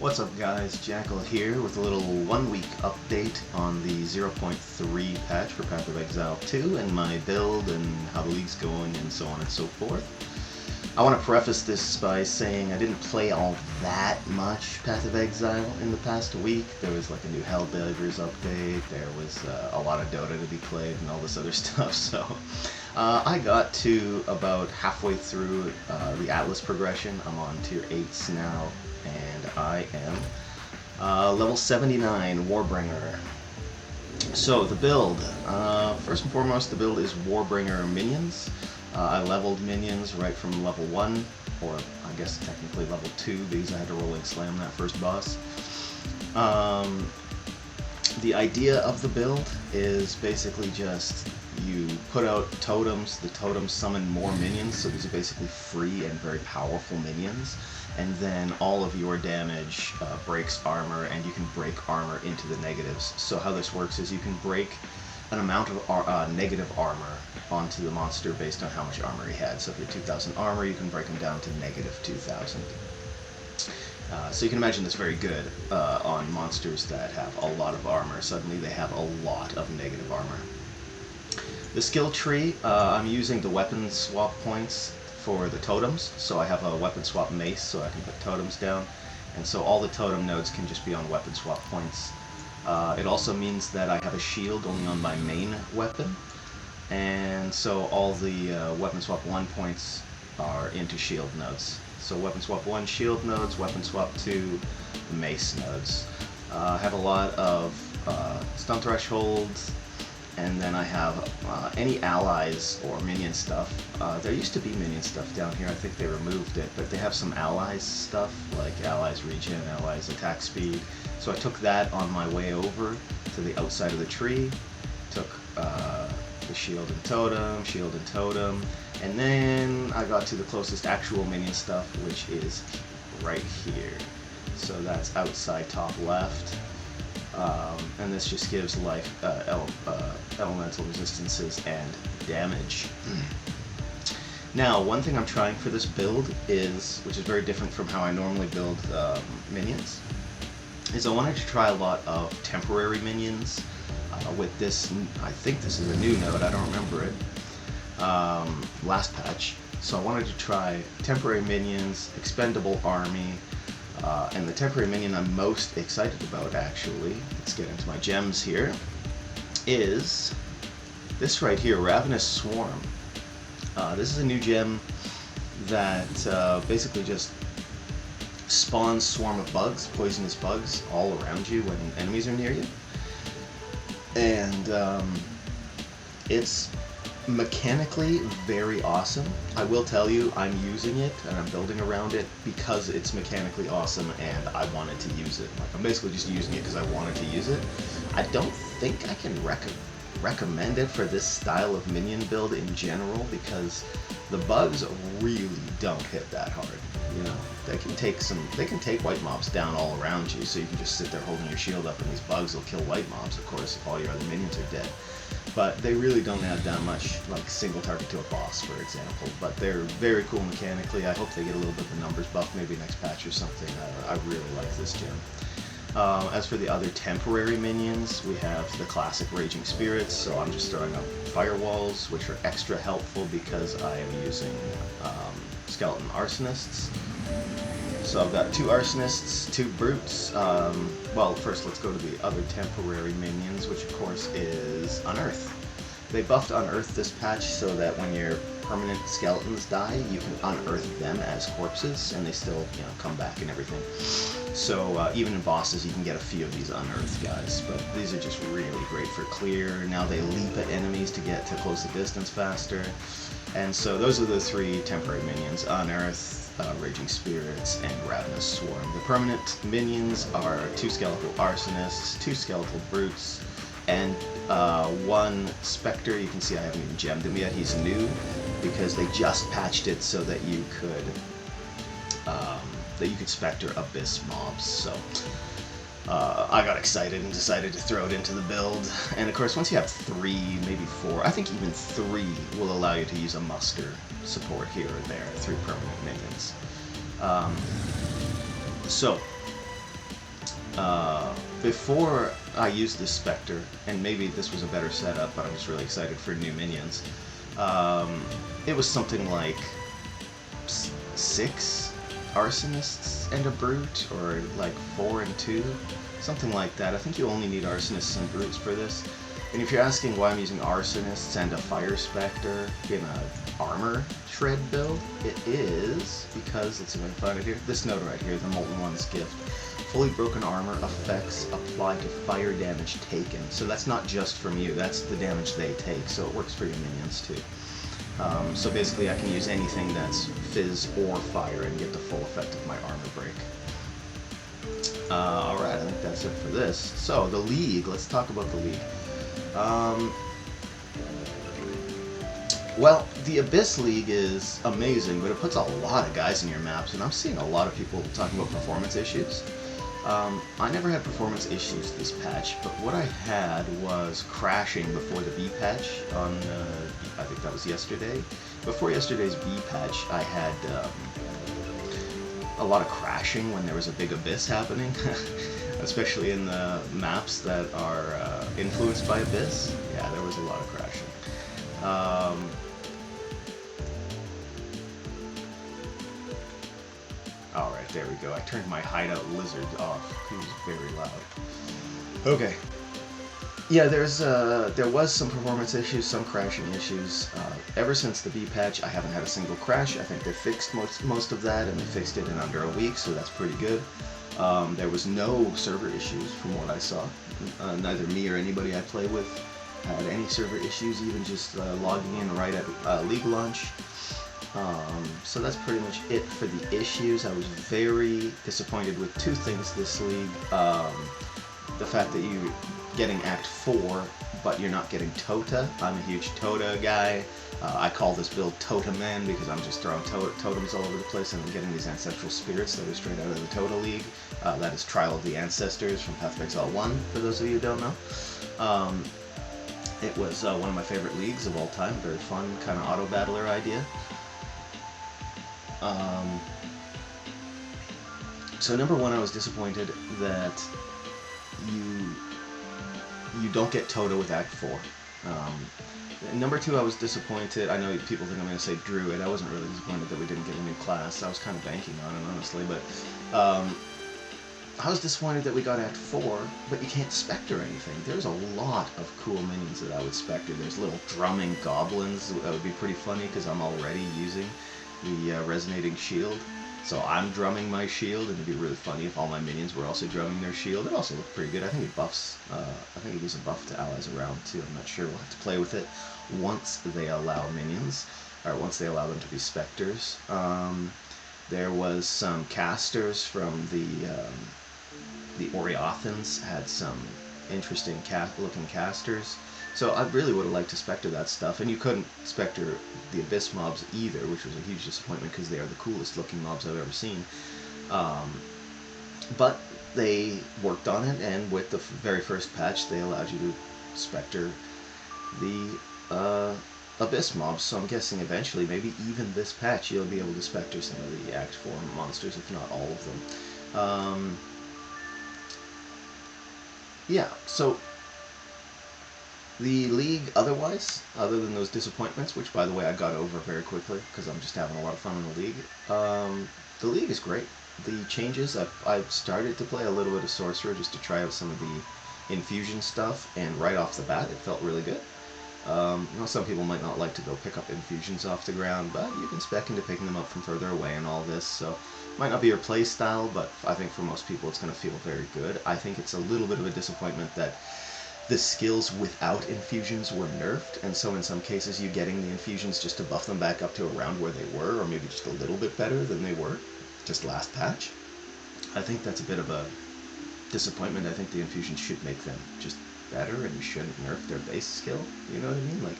What's up guys, Jackal here with a little 1-week update on the 0.3 patch for Path of Exile 2 and my build and how the league's going and so on and so forth. I want to preface this by saying I didn't play all that much Path of Exile in the past week. There was like a new Hellbeggars update, there was a lot of Dota to be played and all this other stuff, so I got to about halfway through the Atlas progression. I'm on tier 8s now, and I am level 79 Warbringer. So the build, first and foremost, the build is Warbringer minions. I leveled minions right from level 1, or I guess technically level 2 because I had to rolling slam that first boss. The idea of the build is basically just you put out totems, the totems summon more minions, so these are basically free and very powerful minions, and then all of your damage breaks armor, and you can break armor into the negatives. So how this works is you can break an amount of negative armor onto the monster based on how much armor he had. So if you're 2,000 armor, you can break him down to negative 2,000. So you can imagine this very good on monsters that have a lot of armor. Suddenly they have a lot of negative armor. The skill tree, I'm using the weapon swap points for the totems. So I have a weapon swap mace so I can put totems down. And so all the totem nodes can just be on weapon swap points. It also means that I have a shield only on my main weapon. And so all the weapon swap 1 points are into shield nodes. So weapon swap 1 shield nodes, weapon swap 2 mace nodes. I have a lot of stun thresholds, and then I have any allies or minion stuff. There used to be minion stuff down here, I think they removed it, but they have some allies stuff, like allies regen, allies attack speed. So I took that on my way over to the outside of the tree, took the shield and totem, and then I got to the closest actual minion stuff, which is right here. So that's outside top left. And this just gives life, elemental resistances and damage. Now, one thing I'm trying for this build is, which is very different from how I normally build minions, is I wanted to try a lot of temporary minions with this. I think this is a new node, I don't remember it, last patch. So I wanted to try temporary minions, expendable army, and the temporary minion I'm most excited about, actually, let's get into my gems here, is this right here, Ravenous Swarm. This is a new gem that basically just spawns swarm of bugs, poisonous bugs, all around you when enemies are near you. And it's mechanically very awesome. I will tell you, I'm using it and I'm building around it because it's mechanically awesome and I wanted to use it. Like, I'm basically just using it because I wanted to use it. I don't think I can recommend it for this style of minion build in general because the bugs really don't hit that hard. You know, they can take white mobs down all around you, so you can just sit there holding your shield up and these bugs will kill white mobs, of course, if all your other minions are dead. But they really don't add that much, like single target to a boss, for example. But they're very cool mechanically. I hope they get a little bit of the numbers buff, maybe next patch or something. I really like this gem. As for the other temporary minions, we have the classic Raging Spirits, so I'm just throwing up firewalls, which are extra helpful because I am using skeleton arsonists. So I've got 2 arsonists, 2 brutes. Well, first let's go to the other temporary minions, which of course is Unearth. They buffed Unearth this patch so that when your permanent skeletons die, you can unearth them as corpses, and they still, you know, come back and everything. So even in bosses, you can get a few of these unearthed guys, but these are just really great for clear. Now they leap at enemies to get to close the distance faster. And so those are the 3 temporary minions: Unearth, Raging Spirits, and Ravenous Swarm. The permanent minions are 2 skeletal arsonists, 2 skeletal brutes, and 1 specter. You can see I haven't even gemmed him yet. He's new because they just patched it so that you could specter abyss mobs. So I got excited and decided to throw it into the build. And of course, once you have 3, maybe 4, I think even 3 will allow you to use a muster support here or there, 3 permanent minions. So Before I used this Spectre, and maybe this was a better setup, but I'm just really excited for new minions. It was something like 6 arsonists and a brute, or like 4 and 2, something like that. I think you only need arsonists and brutes for this. And if you're asking why I'm using arsonists and a fire spectre in a armor shred build, it is because, let's see if I can find it here, this note right here, the Molten One's Gift. Fully broken armor effects apply to fire damage taken. So that's not just from you, that's the damage they take, so it works for your minions too. So basically I can use anything that's fizz or fire and get the full effect of my armor break. Alright, I think that's it for this. So, the League, let's talk about the League. Well, the Abyss League is amazing, but it puts a lot of guys in your maps, and I'm seeing a lot of people talking about performance issues. I never had performance issues this patch, but what I had was crashing before the B patch on, I think that was yesterday. Before yesterday's B patch, I had a lot of crashing when there was a big abyss happening, especially in the maps that are influenced by Abyss. Yeah, there was a lot of crashing. Alright, there we go. I turned my hideout lizard off. He was very loud. Okay. Yeah, there was some performance issues, some crashing issues. Ever since the B patch, I haven't had a single crash. I think they fixed most of that, and they fixed it in under a week, so that's pretty good. There was no server issues from what I saw. Neither me or anybody I play with had any server issues, even just logging in right at league launch. So that's pretty much it for the issues. I was very disappointed with 2 things this league. The fact that you're getting Act 4, but you're not getting TOTA. I'm a huge TOTA guy. I call this build TOTA Man because I'm just throwing totems all over the place, and I'm getting these ancestral spirits that are straight out of the TOTA League. That is Trial of the Ancestors from Path of Exile 1, for those of you who don't know. It was one of my favorite leagues of all time. Very fun, kind of auto-battler idea. So number 1, I was disappointed that you don't get TOTA with Act 4. Number 2, I was disappointed. I know people think I'm going to say Druid. I wasn't really disappointed that we didn't get a new class. I was kind of banking on it, honestly, but I was disappointed that we got Act 4, but you can't Spectre anything. There's a lot of cool minions that I would Spectre. There's little drumming goblins. That would be pretty funny because I'm already using the Resonating Shield. So I'm drumming my shield, and it'd be really funny if all my minions were also drumming their shield. It also looked pretty good. I think it buffs, I think it gives a buff to allies around too. I'm not sure. We'll have to play with it once they allow minions, or once they allow them to be specters. There was some casters from the Oriothans, had some interesting looking casters. So I really would have liked to Spectre that stuff, and you couldn't Spectre the Abyss mobs either, which was a huge disappointment because they are the coolest looking mobs I've ever seen. But they worked on it, and with the very first patch, they allowed you to Spectre the Abyss mobs, so I'm guessing eventually, maybe even this patch, you'll be able to Spectre some of the Act 4 monsters, if not all of them. Yeah, so the league otherwise, other than those disappointments, which by the way I got over very quickly because I'm just having a lot of fun in the league is great. The changes, I've started to play a little bit of Sorcerer just to try out some of the infusion stuff, and right off the bat it felt really good. You know, some people might not like to go pick up infusions off the ground, but you can spec into picking them up from further away and all this, so might not be your play style, but I think for most people it's going to feel very good. I think it's a little bit of a disappointment that the skills without infusions were nerfed, and so in some cases you're getting the infusions just to buff them back up to around where they were, or maybe just a little bit better than they were just last patch. I think that's a bit of a disappointment. I think the infusions should make them just better, and you shouldn't nerf their base skill, you know what I mean? Like,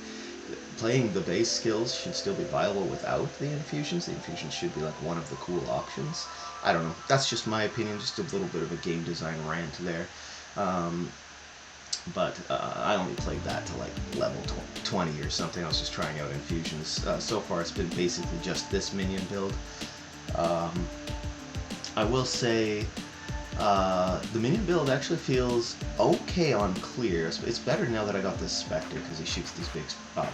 playing the base skills should still be viable without the infusions. The infusions should be like one of the cool options. I don't know, that's just my opinion, just a little bit of a game design rant there. But I only played that to like level 20 or something. I was just trying out infusions. So far it's been basically just this minion build. I will say The minion build actually feels okay on clear. It's better now that I got this Spectre because he shoots these big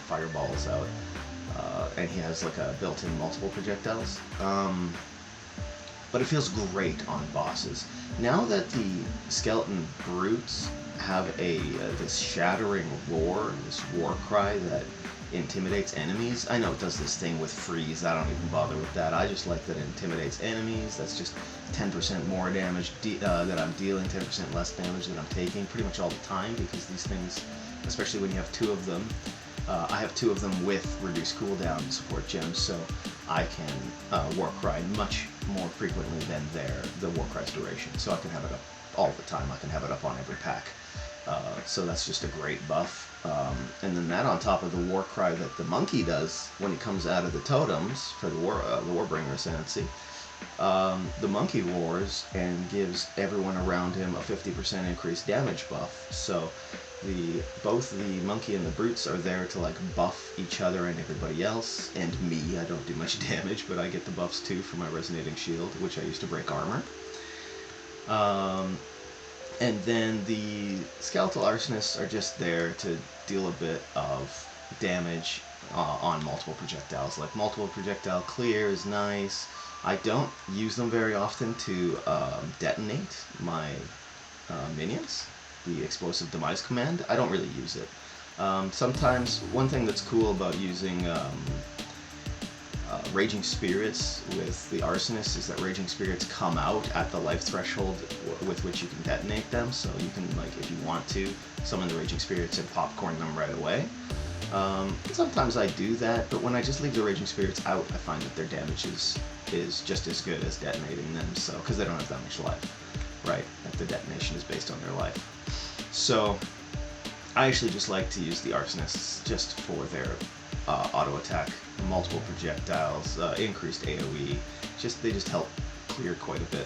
fireballs out. And he has like a built-in multiple projectiles. But it feels great on bosses. Now that the skeleton brutes have this shattering roar, this war cry that intimidates enemies. I know it does this thing with freeze. I don't even bother with that. I just like that it intimidates enemies. That's just 10% more damage that I'm dealing, 10% less damage that I'm taking pretty much all the time, because these things, especially when you have two of them, I have two of them with reduced cooldown support gems, so I can Warcry much more frequently than the Warcry's duration. So I can have it up all the time. I can have it up on every pack. So that's just a great buff. And then that on top of the Warcry that the monkey does when he comes out of the totems for the Warbringer Ascendancy. The monkey roars and gives everyone around him a 50% increased damage buff. So both the monkey and the brutes are there to like buff each other and everybody else, and me. I don't do much damage, but I get the buffs too for my resonating shield, which I use to break armor. And then the skeletal arsonists are just there to deal a bit of damage on multiple projectiles. Like multiple projectile clear is nice. I don't use them very often to detonate my minions. The explosive demise command, I don't really use it. Sometimes, one thing that's cool about using Raging Spirits with the Arsonists is that Raging Spirits come out at the life threshold with which you can detonate them, so you can, like, if you want to, summon the Raging Spirits and popcorn them right away. Sometimes I do that, but when I just leave the Raging Spirits out, I find that their damage is just as good as detonating them, so, because they don't have that much life, right? Like, the detonation is based on their life. So, I actually just like to use the Arsonists just for their auto attack, multiple projectiles, increased AoE. They just help clear quite a bit.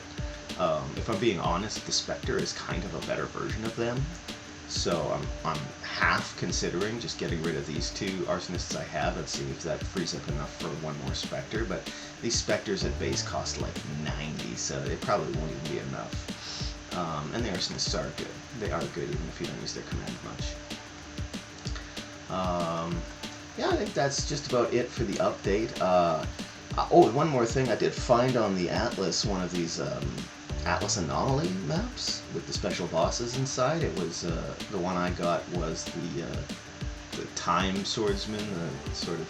If I'm being honest, the Spectre is kind of a better version of them. So I'm half considering just getting rid of these two Arsonists I have and see if that frees up enough for one more Spectre. But these Spectres at base cost like 90, so it probably won't even be enough. And the Arsonists are good. They are good even if you don't use their command much. Yeah, I think that's just about it for the update. Oh, one more thing. I did find on the Atlas one of these Atlas Anomaly maps with the special bosses inside. It was the one I got was the Time Swordsman, the sort of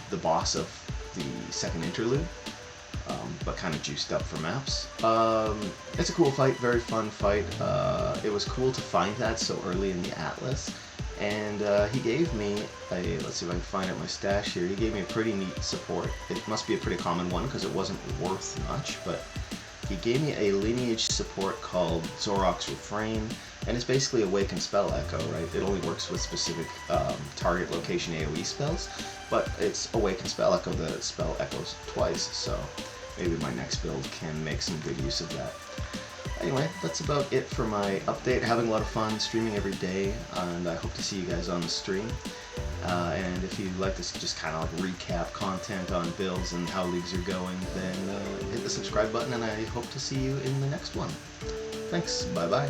the boss of the second interlude. But kind of juiced up for maps. It's a cool fight, very fun fight. It was cool to find that so early in the Atlas, and he gave me let's see if I can find out my stash here, he gave me a pretty neat support. It must be a pretty common one because it wasn't worth much, but he gave me a lineage support called Zorok's Refrain, and it's basically Awaken Spell Echo, right? It only works with specific target location AoE spells, but it's Awaken Spell Echo, the spell echoes twice, so maybe my next build can make some good use of that. Anyway, that's about it for my update. Having a lot of fun streaming every day, and I hope to see you guys on the stream. And if you'd like to just kind of like recap content on builds and how leagues are going, then hit the subscribe button, and I hope to see you in the next one. Thanks, bye-bye.